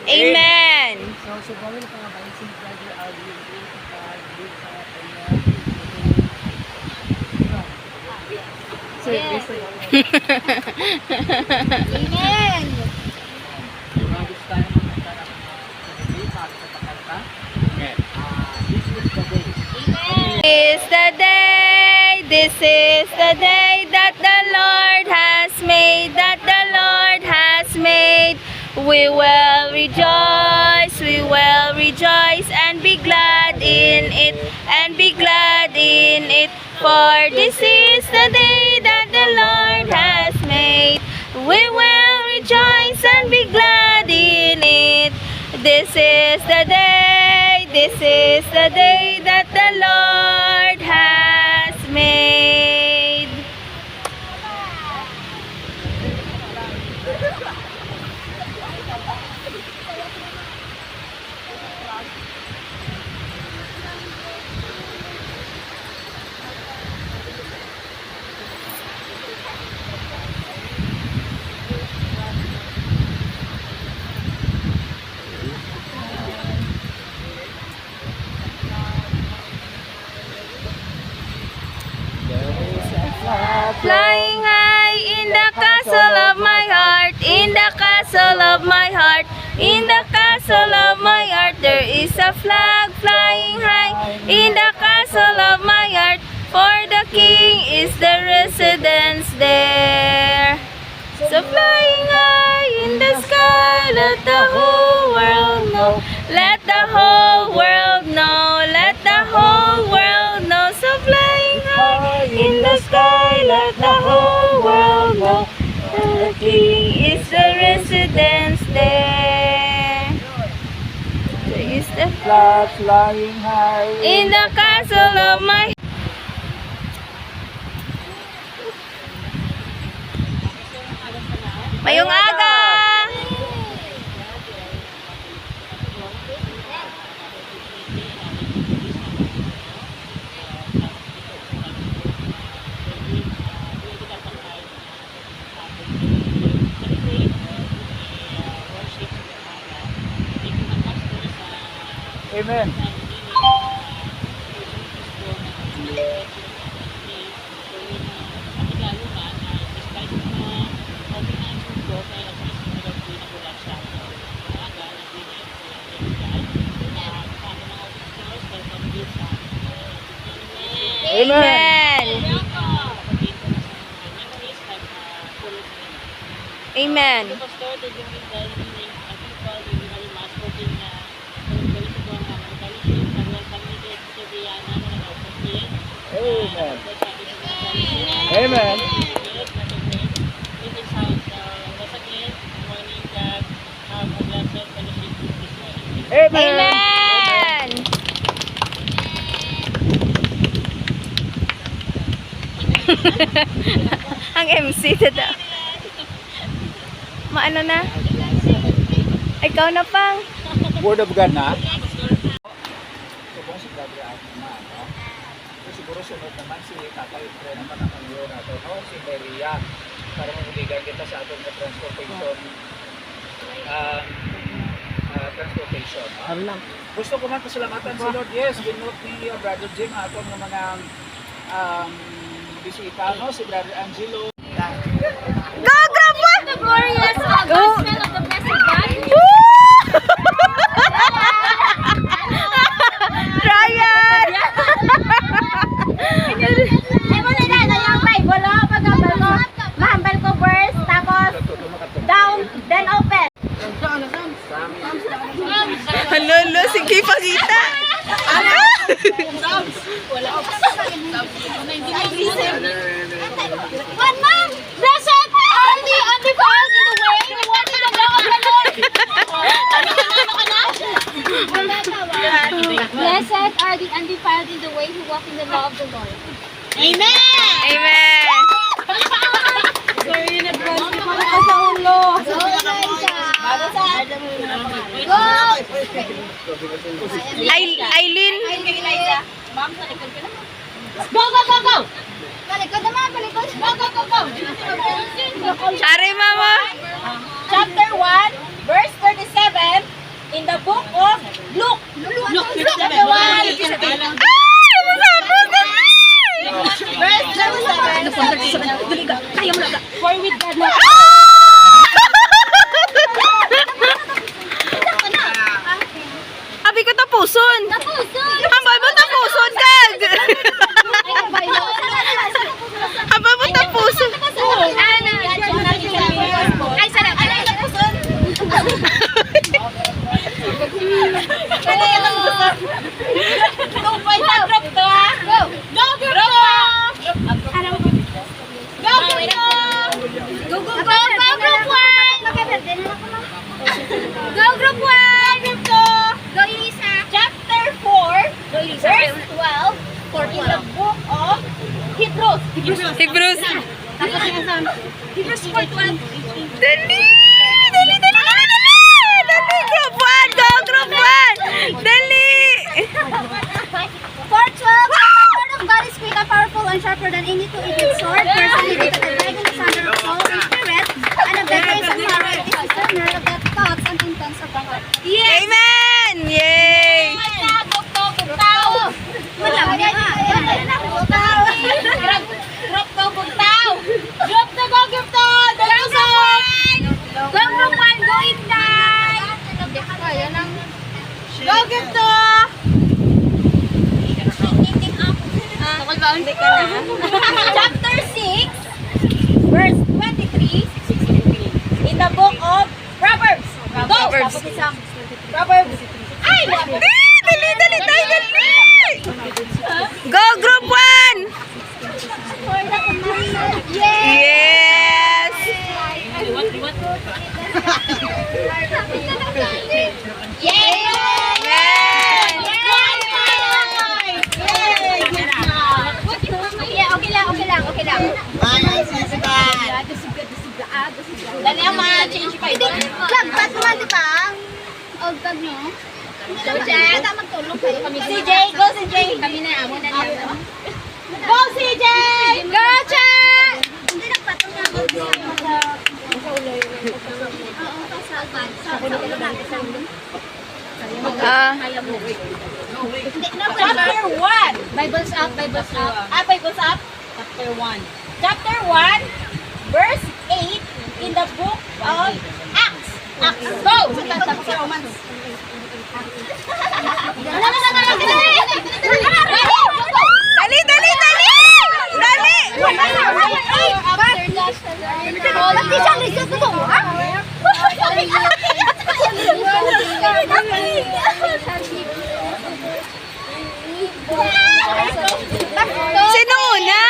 Amen. So gawin pa nga ba si Brother Alvin sa dito sa kanya. Service. Amen. Gusto tayo magkakaroon sa pakanta. This is the day. This is the day that the Lord has made, that the Lord has made. We will rejoice and be glad in it, and be glad in it. For this is the day that the Lord has made. We will rejoice and be glad in it. This is the day that the Lord has made. Flying high in the castle of my heart, in the castle of my heart, in the castle of my heart, there is a flag flying high in the castle of my heart, for the King is the residence there. So flying high in the sky, let the whole world know, let the whole world know, let the whole world know. So flying high in the sky, let the whole world know, the King is the residence there. There is the Flag flying high in the castle of my Mayong aga! Amen. Amen. Amen. Amen. Amen. Amen. Ang MC tada. Maano na? Ikaw na pang. Word of God na. So kung si Brother Alvin na, no? So siguro sunod naman si Tatay Fred naman ang pangulo nato, no? Si Maria, para magbigay kita sa atong transportation. Transportation. No? Gusto ko man pasalamatan si Lord. Yes, ginot ni Brother Jim atong ng mga bisita, no? Si Brother Angelo. Go, grandpa! The glorious gospel of the blessed God. Ryan! Ay mo nila na yung Bible, oh, pag-open ko. Mahambal ko verse, tapos down, then open. Halolo, sige pakita. One man, blessed are the undefiled in the way, walking the law of the Lord. Blessed are the undefiled in the way who walk in the law of the Lord. Amen! Amen. Sorry in advance, di pa sa ulo. Aileen. Go, go, go, go! Palikod naman, palikod. Go, go, go, go! Are mama. Chapter 1, verse 37, in the book of Luke. Luke, chapter 1. Verse 37. For with God na. Abi ko tapuson. Tapuson! Ang Bible tapuson kag. Ang Bible tapuson. Ay, sarap. Ay, tapuson. Go, boy, drop to, ha? Go! Go, drop! Go, Go, go, group 1! Go, group 1! Group 2! Go, yung isa. Chapter 4, verse 12, in the book of Hebrews. Hebrews. Hebrews 4:12. Dali! Dali, dali, dali, dali! Dali, group 1! Go, group 1! Dali! 4:12. The word of God is quick and powerful and sharper than any two-edged sword, piercing even to the dividing asunder of soul and spirit, and of the grace and power of the discerner of the thoughts and intents of the heart. Amen! Yay! Chapter 6, verse 23, in the book of Proverbs. Proverbs. Proverbs. Ay! Dali, dali, tayo, dali! Go, group 1! Yes! Yay! Okay lang. Dali ang mga change pa ito. Lagpat mo, di ba? O, gag nyo. CJ, magtulong kayo kami. CJ, go CJ. Kami na, amo na niya. Go CJ! Go, Cha! Hindi nagpatong nga. Chapter 1. Bibles up. Bibles up. Chapter 1. Chapter 1, verse 8 in the book of Acts. Go! Sa Romans. Dali, dali, dali! Dali! Pati siya lisod ito, ha? Sino una?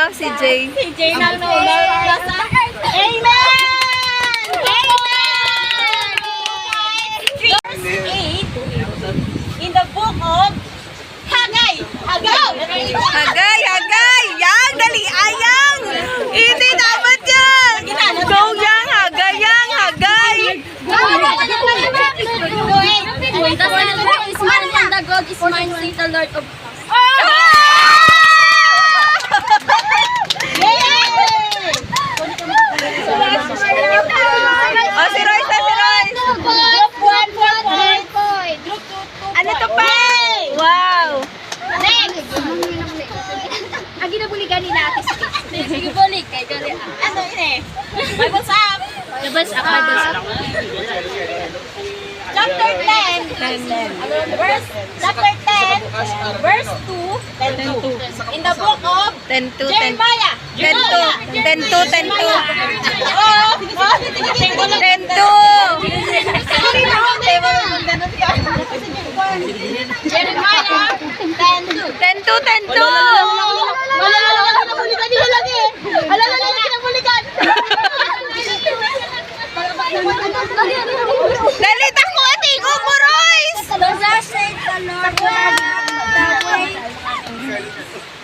Si Jay. Si Jay na Amen! Amen! Verse 8 in the book of Haggai. Hagay, hagay! Yang, dali, ayang! Hindi dapat yan! Go, yang, hagay, yang, hagay! The God is mine, say the Lord of Oh, si Royce na, si Royce! Group 1, 4 point. Group 2, Ano to pa? Wow! Next! Ang ginabuligan nila ate sa sige, bulig kay Jolly. Ano yun eh? Bibles up! Bibles up. Chapter 10, verse 2, in the book of 10-2, 10-2. Jeremiah. 10-2, 10-2, 10-2. 10-2. Jeremiah 10:2. 10-2, 10-2. Dali, tako at ikaw mo, Royce! Thus said the Lord God,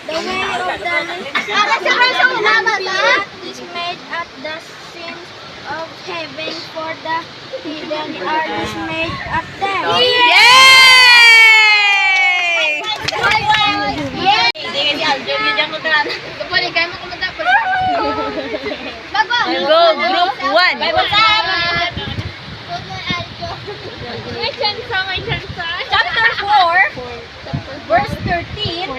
the way of the is made at the sins of heaven for the hidden artist made of them. Yay! Go group 1. Chapter 4, verse 13.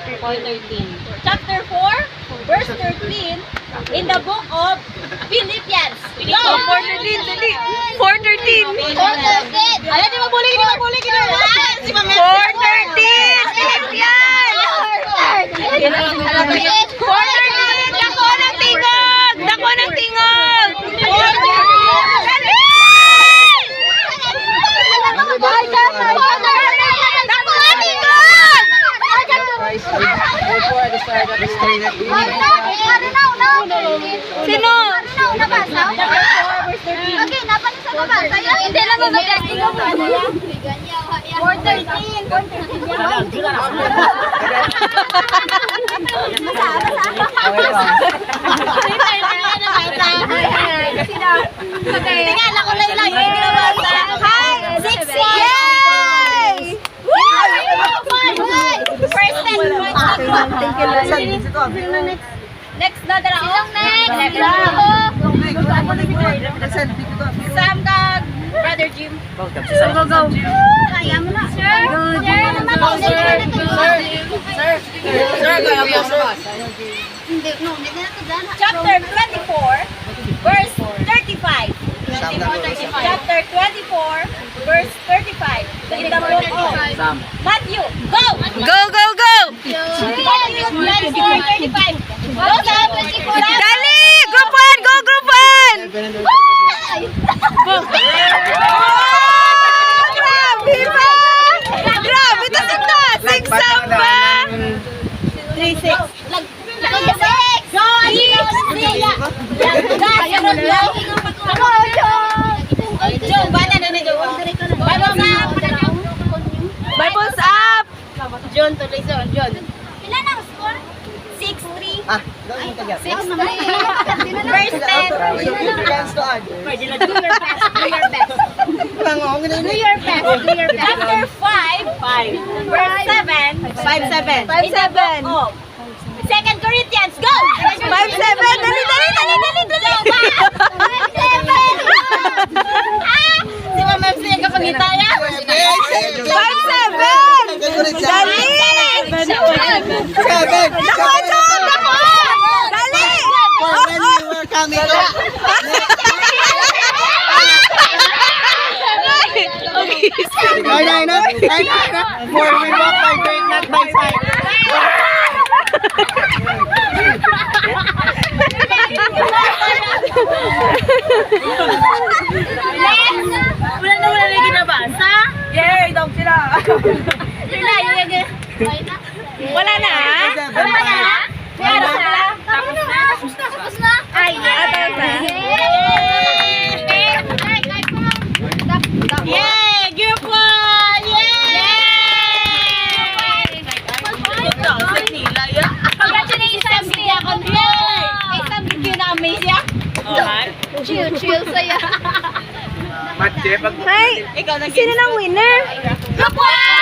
Chapter 4, verse 13 in the book of Philippians. Go! 413, dali. 413. Alam, di mabuli, di mabuli, di mabuli. 413. Philippians. 413. Dako ng tingog. Dako ng tingog. Dali! Dako ng tingog. Sino? Okay, napanin sa baba. Hindi lang magagasting mo. 413. Tingala ko lang lang. Hi! 6 Yay! First 10. Next na dala. Next. Sam kag Brother Jim. Go, go. Kaya mo na. Sir. Hindi, no, hindi na ito dyan. Chapter 24, verse 35. Chapter 24, verse 35. In the book of Matthew. Go! Go, go, go. Matthew 24, 35. Go, Sam. Dali! Group 1, go group 1. Go. Grabe ba? Grabe, tas ito. 6 samba. 3-6. Go! Jom, bana na nito. Bibles up. John, tuloy John. Ilan ang score? 6-3. 6-3. Verse 10. Do your best. Do your best. Chapter 5. Verse 7. 5-7. Oh. 2 Corinthians, go! 5-7. Dali, dali, dali, dali, dali. 5-7. Si Ma'am MC yung kapangitaya. 5-7. Dali. Dako, John, dako. Dali. Wala na ginabasa. Yay, dog sila. Sila, yung Wala na. Wala na? Wala na? Tapos na? Tapos na? Ay, tapos na. Yay! Group 1! Yay! Congratulations, Tia Control! Isang video na amazing. Chill saya. Matche, pag Hi. Sino ng winner? Group 1!